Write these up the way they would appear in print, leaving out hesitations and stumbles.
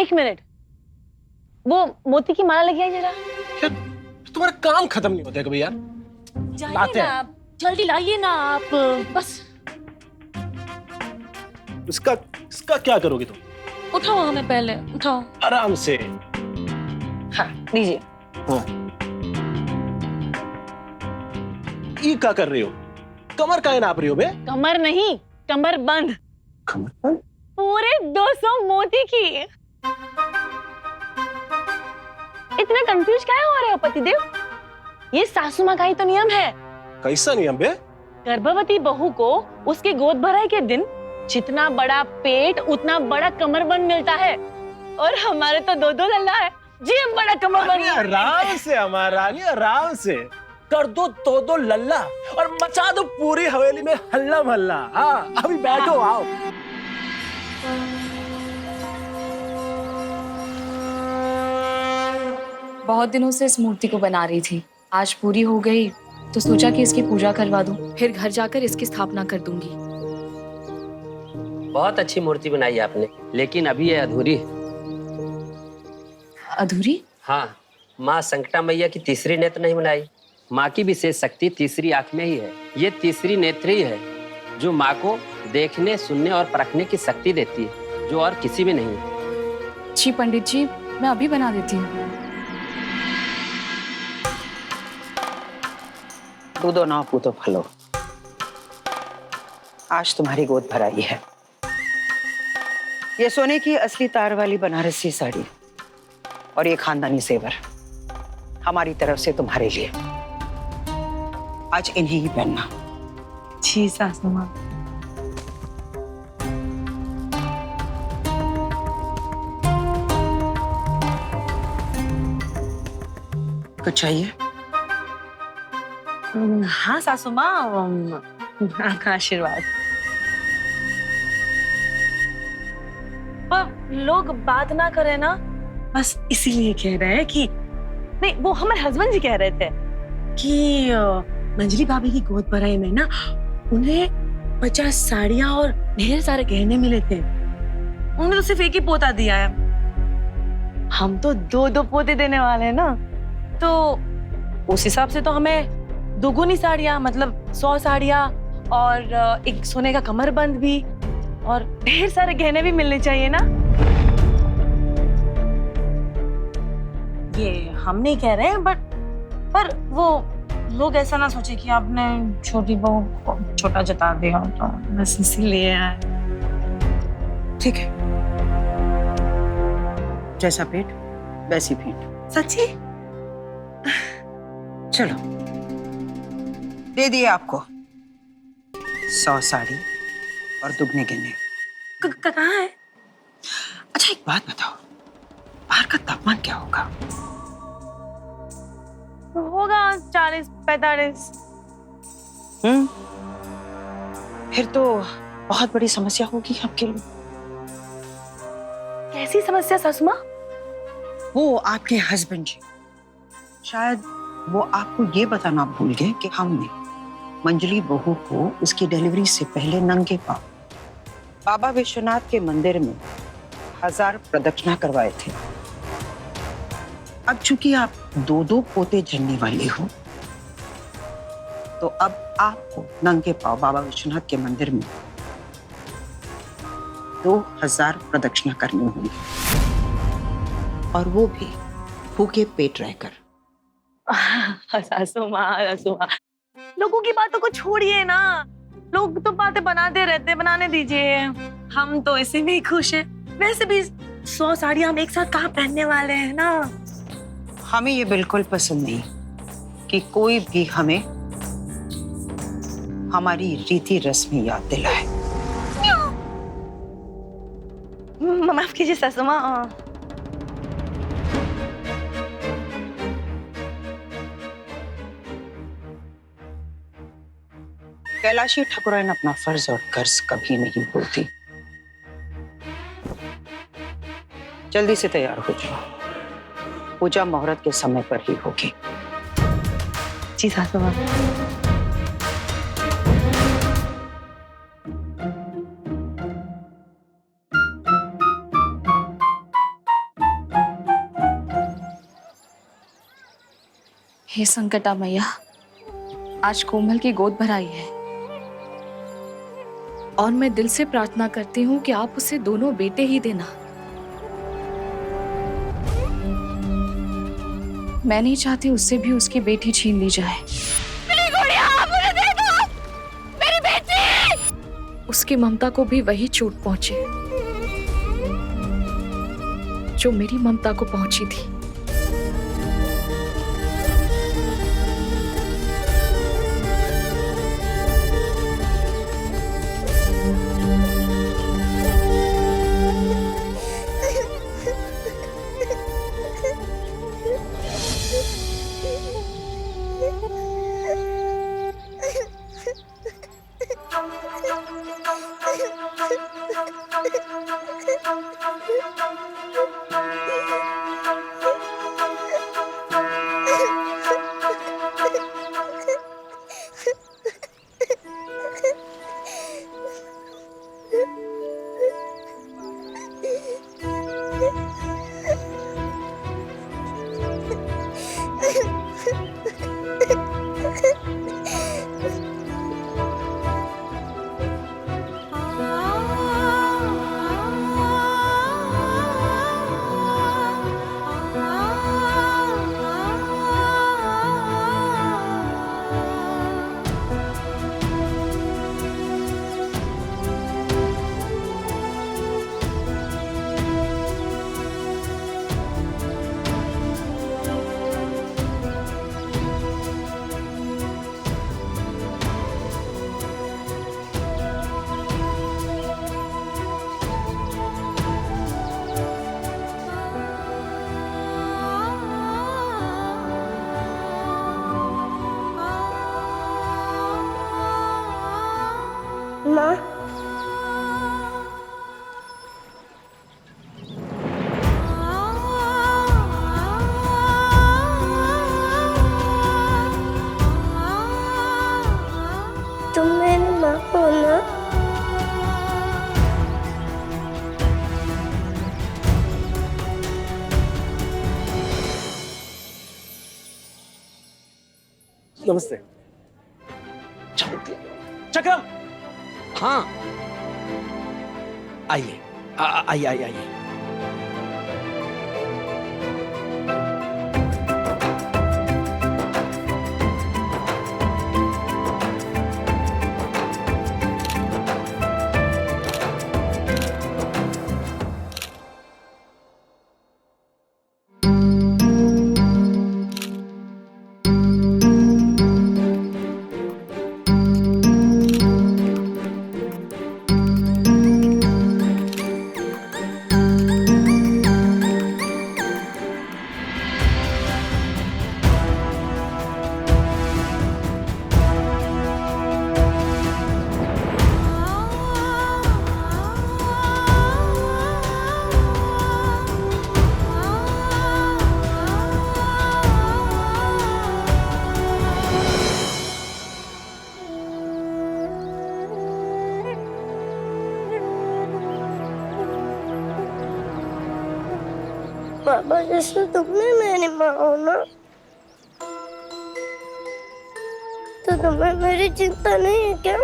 एक मिनट, वो मोती की माला लेके आई जरा। यार तुम्हारा काम खत्म नहीं होता है कभी यार। लाते जाइए हैं। ना आप, जल्दी लाइए ना आप, बस। इसका क्या करोगे तुम? उठाओ हमें पहले, उठाओ। आराम से। हाँ दीजिए। हाँ। ये क्या कर रही हो? कमर का नाप रही हो बे? कमर नहीं, कमर बंद। कमर? पूरे 200 मोती की। इतना कंफ्यूज काहे हो रहे हो पतिदेव? ये सासू माँ का ही तो नियम है। कैसा नियम बे? गर्भवती बहू को उसके गोद भराई के दिन जितना बड़ा पेट उतना बड़ा कमरबंद मिलता है, और हमारे तो 2-2 लल्ला है जी, हम बड़ा कमरबंद। आराम से हमारा रानी, आराम से कर दो 2-2 लल्ला और मचा दो पूरी हवेली में हल्ला महल्ला। हाँ अभी बैठो, आओ। बहुत दिनों से इस मूर्ति को बना रही थी, आज पूरी हो गई तो सोचा कि इसकी पूजा करवा दूं, फिर घर जाकर इसकी स्थापना कर दूंगी। बहुत अच्छी मूर्ति बनाई आपने, लेकिन अभी ये अधूरी है। अधूरी? हाँ, माँ संकटा मैया की तीसरी नेत्र नहीं बनाई। माँ की विशेष शक्ति तीसरी आंख में ही है। ये तीसरी नेत्र ही है जो माँ को देखने, सुनने और परखने की शक्ति देती है, जो और किसी में नहीं। जी पंडित जी, मैं अभी बना देती हूँ। कूदो ना कूदो फलो, आज तुम्हारी गोद भराई है। ये सोने की असली तार वाली बनारसी साड़ी और ये खानदानी सेवर हमारी तरफ से तुम्हारे लिए। आज इन्हीं ही पहनना। जी सासू माँ। कुछ चाहिए? हाँ सासू माँ, आपका आशीर्वाद। पर लोग बात ना करे ना, बस इसीलिए कह रहे हैं कि नहीं, वो हमारे हस्बैंड जी कह रहे थे कि मंजली भाभी की गोद भराई में ना उन्हें 50 साड़ियां और ढेर सारे गहने मिले थे। उन्होंने तो सिर्फ एक ही पोता दिया है, हम तो 2-2 पोते देने वाले हैं ना, तो उस हिसाब से तो हमें दुगुनी साड़ियां, मतलब 100 साड़ियां और एक सोने का कमरबंद भी और ढेर सारे गहने भी मिलने चाहिए ना। ये हम नहीं कह रहे हैं, पर वो लोग ऐसा ना सोचे कि आपने छोटी बहू को छोटा जता दिया, तो बस इसीलिए। ठीक है, जैसा पेट वैसी भेंट। सच्ची? चलो, दे दिए आपको 100 साड़ी और दुगने गहने। कहाँ है? अच्छा एक बात बताओ, बाहर का तापमान क्या होगा? होगा 40-45। फिर तो बहुत बड़ी समस्या होगी आपके लिए। कैसी समस्या सासू माँ? वो आपके हस्बैंड जी, शायद वो आपको ये बताना भूल गए कि हमने मंजली बहू को उसकी डिलीवरी से पहले नंगे पांव बाबा विश्वनाथ के मंदिर में 1000 प्रदक्षिणा करवाए थे। अब चूंकि आप 2-2 पोते जन्ने वाले हो, तो अब आपको नंगे पांव बाबा विश्वनाथ के मंदिर में 2000 प्रदक्षिणा करनी होगी, और वो भी भूखे पेट रहकर। सासू माँ, लोगों की बातों को छोड़िए ना, लोग तो बातें बनाते रहते, बनाने दीजिए, हम तो इसी में ही खुश हैं। वैसे भी 100 साड़ियां हम एक साथ कहाँ पहनने वाले हैं ना। हमें ये बिल्कुल पसंद नहीं कि कोई भी हमें हमारी रीति रस्में याद दिलाए। माफ कीजिए सासू माँ। कैलाशी ठाकुराइन अपना फर्ज और कर्ज कभी नहीं भूलती। जल्दी से तैयार हो जाओ, पूजा मुहूर्त के समय पर ही होगी। जी सासू माँ। हे संकटा मैया, आज कोमल की गोद भराई है और मैं दिल से प्रार्थना करती हूँ कि आप उसे दोनों बेटे ही देना। मैं नहीं चाहती उससे भी उसकी बेटी छीन ली जाए। मेरी गुड़िया, मुझे दे दो, मेरी बेटी। उसकी ममता को भी वही चोट पहुंचे जो मेरी ममता को पहुंची थी। माँ, तुम मेरी माँ हो ना? नमस्ते। चक्रम, हाँ, आइए आइए आइए आइए। पापा जैसे तुमने मेरी माँ हो ना, तो तुम्हें मेरी चिंता नहीं है क्या?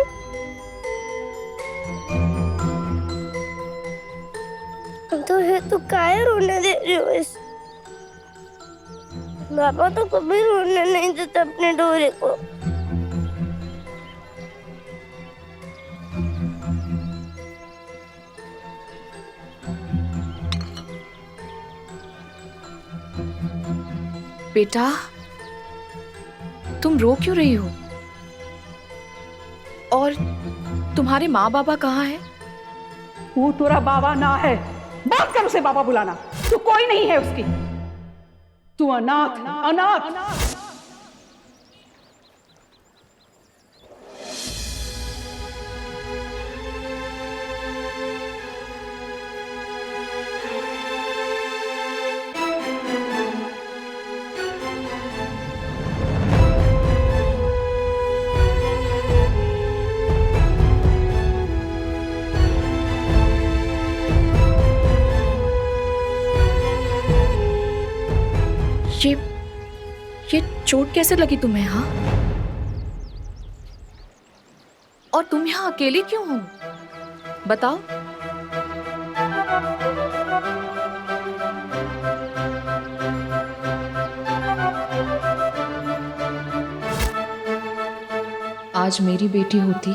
तो है तो काहे रोने दे रही हो इस? पापा तो कभी रोने नहीं देते अपने डोरे को। बेटा, तुम रो क्यों रही हो? और तुम्हारे माँ बाबा कहाँ हैं? वो तेरा बाबा ना है, बात कर उसे बाबा बुलाना। तू कोई नहीं है उसकी, तू अनाथ अनाथ। चोट कैसे लगी तुम्हें? हाँ, और तुम यहाँ अकेली क्यों हो? बताओ। आज मेरी बेटी होती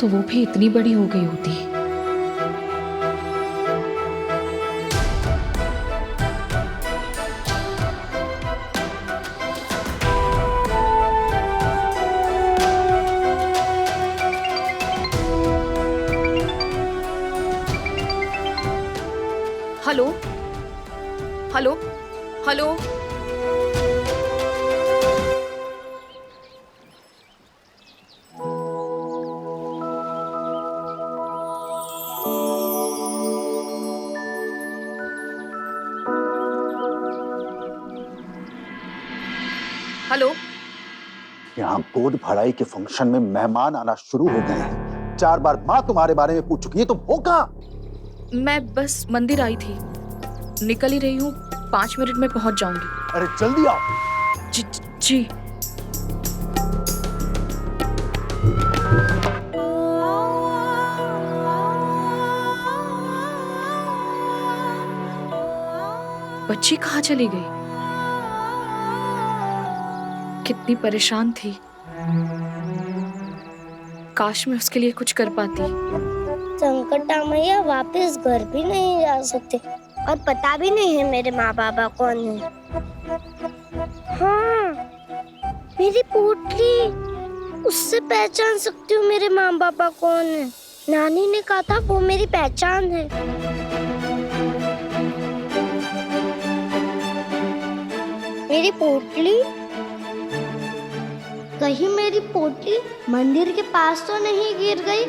तो वो भी इतनी बड़ी हो गई होती। Hello hello hello. हेलो। यहाँ गोद भराई के फंक्शन में मेहमान आना शुरू हो गए हैं। 4 बार माँ तुम्हारे बारे में पूछ चुकी है, तुम हो कहाँ? मैं बस मंदिर आई थी, निकल ही रही हूँ, 5 मिनट में पहुंच जाऊंगी। अरे जल्दी आओ। जी। बच्ची कहाँ चली गई? कितनी परेशान थी। काश मैं उसके लिए कुछ कर पाती। संकटा मैया वापस घर भी नहीं जा सकते और पता भी नहीं है मेरे माँ बाबा कौन है। हाँ, मेरी पोटली, उससे पहचान सकती हूँ मेरे माँ बाबा कौन है। नानी ने कहा था वो मेरी पहचान है। मेरी पोटली, कहीं मेरी पोटली मंदिर के पास तो नहीं गिर गई?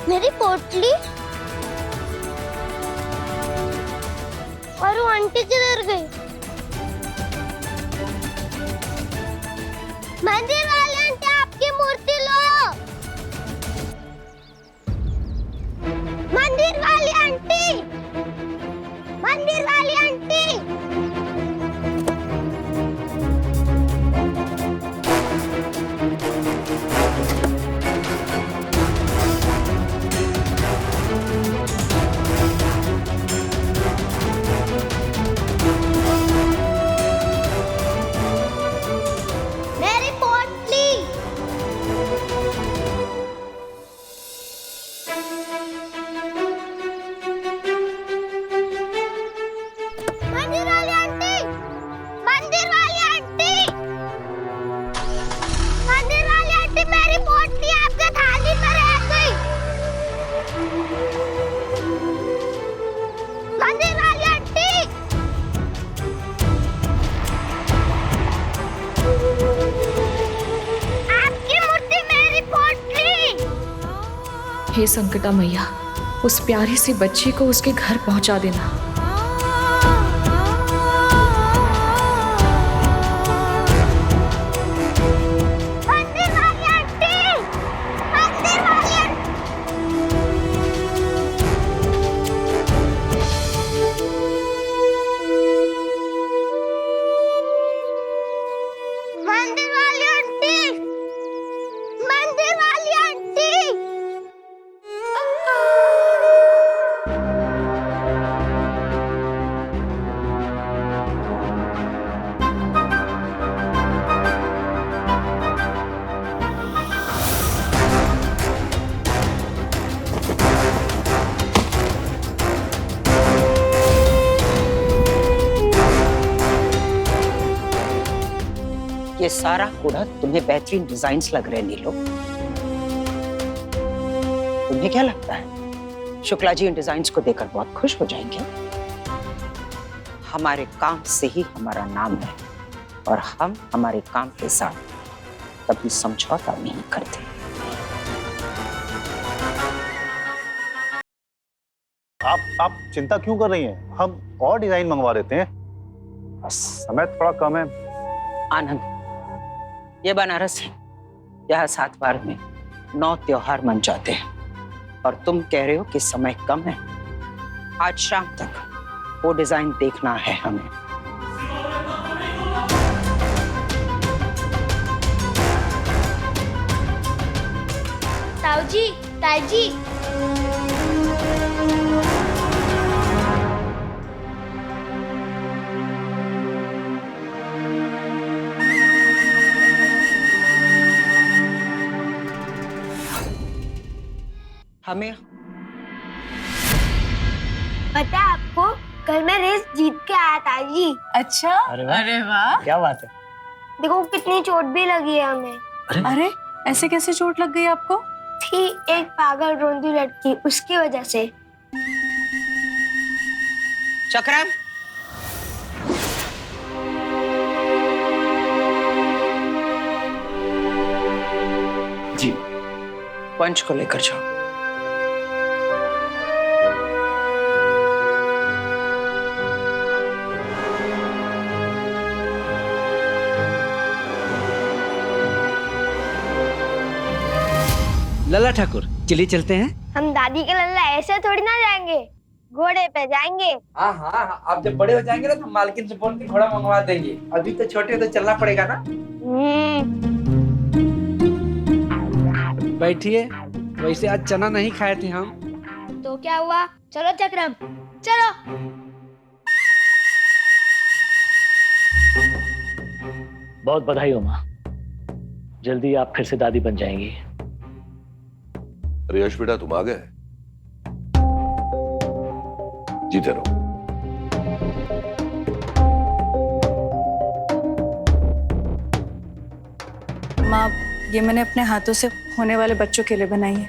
मेरी पोटली और वो आंटी किधर गई? मंदिर वाले आंटी, आपकी मूर्ति लो। मंदिर वाली आंटी, मंदिर वाली आंटी। मेरी पोटली। मंदिर वाली आंटी, मंदिर वाली आंटी, मंदिर वाली आंटी, मेरी पोटली आपके थाली में रह गई। मंदिर वाली आंटी। आपकी मूर्ति, मेरी पोटली। हे संकटा मैया, उस प्यारी सी बच्ची को उसके घर पहुंचा देना। मंदिर वाली आंटी, मंदिर वाली आंटी। मंदिर वाली आंटी, मंदिर वाली आंटी। ये सारा कूड़ा तुम्हें बेहतरीन डिजाइन्स लग रहे हैं नीलो। तुम्हें क्या लगता है शुक्ला जी इन डिजाइन्स को देखकर बहुत खुश हो जाएंगे? हमारे काम से ही हमारा नाम है और हम हमारे काम के साथ कभी समझौता नहीं करते। आप चिंता क्यों कर रही हैं? हम और डिजाइन मंगवा देते हैं, समय थोड़ा कम है। आनंद, ये बनारस है, यह 7 बार में 9 त्योहार मन जाते हैं और तुम कह रहे हो कि समय कम है। आज शाम तक वो डिजाइन देखना है हमें। ताऊ जी, ताई जी, हमें पता है आपको, कल मैं रेस जीत के आया ताई जी। अच्छा, अरे वाह क्या बात है। देखो कितनी चोट भी लगी है हमें। अरे ऐसे कैसे चोट लग गई आपको? थी एक पागल रोंदी लड़की, उसकी वजह से। चक्रम, जी पंच को लेकर जाओ। लल्ला ठाकुर, चलिए चलते हैं। हम दादी के लल्ला ऐसे थोड़ी ना जाएंगे, घोड़े पे जाएंगे। हाँ हाँ, आप जब बड़े हो जाएंगे ना तो मालकिन से बोल के घोड़ा मंगवा देंगे। अभी तो छोटे हो तो चलना पड़ेगा ना। बैठिए। वैसे आज चना नहीं खाए थे हम। तो क्या हुआ? चलो चक्रम, चलो। बहुत बधाई हो माँ, जल्दी आप फिर से दादी बन जाएंगी। अरे यश बेटा, तुम आ गए। जीते रहो। माँ, ये मैंने अपने हाथों से होने वाले बच्चों के लिए बनाई है।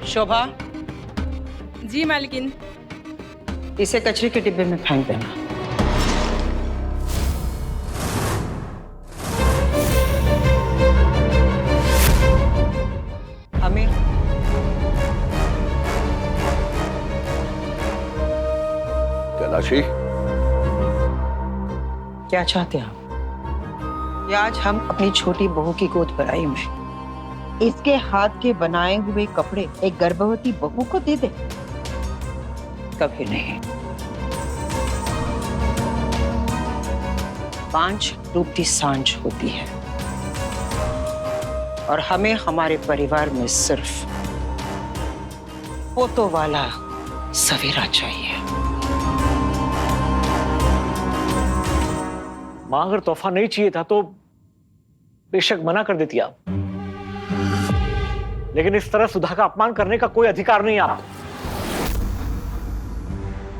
शोभा, जी मालकिन। इसे कचरे के डिब्बे में फेंक देना। हमें कैलाशी, क्या चाहते हैं आप? ये आज हम अपनी छोटी बहू की गोद भराई में इसके हाथ के बनाए हुए कपड़े एक गर्भवती बहू को दे दे? कभी नहीं। 5 डूबती सांझ होती है और हमें हमारे परिवार में सिर्फ पोतों वाला सवेरा चाहिए। माँ, अगर तोहफा नहीं चाहिए था तो बेशक मना कर देती आप, लेकिन इस तरह सुधा का अपमान करने का कोई अधिकार नहीं है आपको।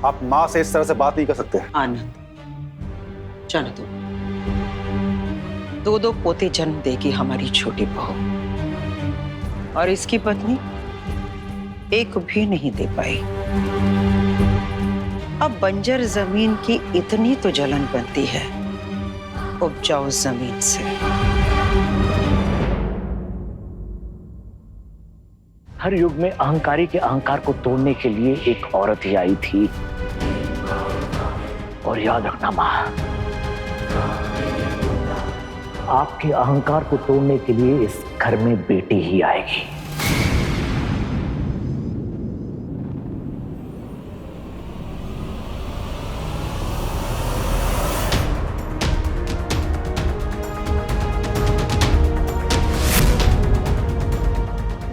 आप माँ से इस तरह से बात नहीं कर सकते। आनंद, जाने दो। 2 पोते जन्म देगी हमारी छोटी बहू, और इसकी पत्नी एक भी नहीं दे पाई। अब बंजर जमीन की इतनी तो जलन बनती है उपजाऊ जमीन से। हर युग में अहंकारी के अहंकार को तोड़ने के लिए एक औरत ही आई थी, और याद रखना माँ, आपके अहंकार को तोड़ने के लिए इस घर में बेटी ही आएगी।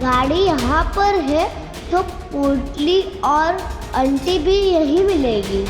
गाड़ी यहाँ पर है तो पोटली और आंटी भी यही मिलेगी।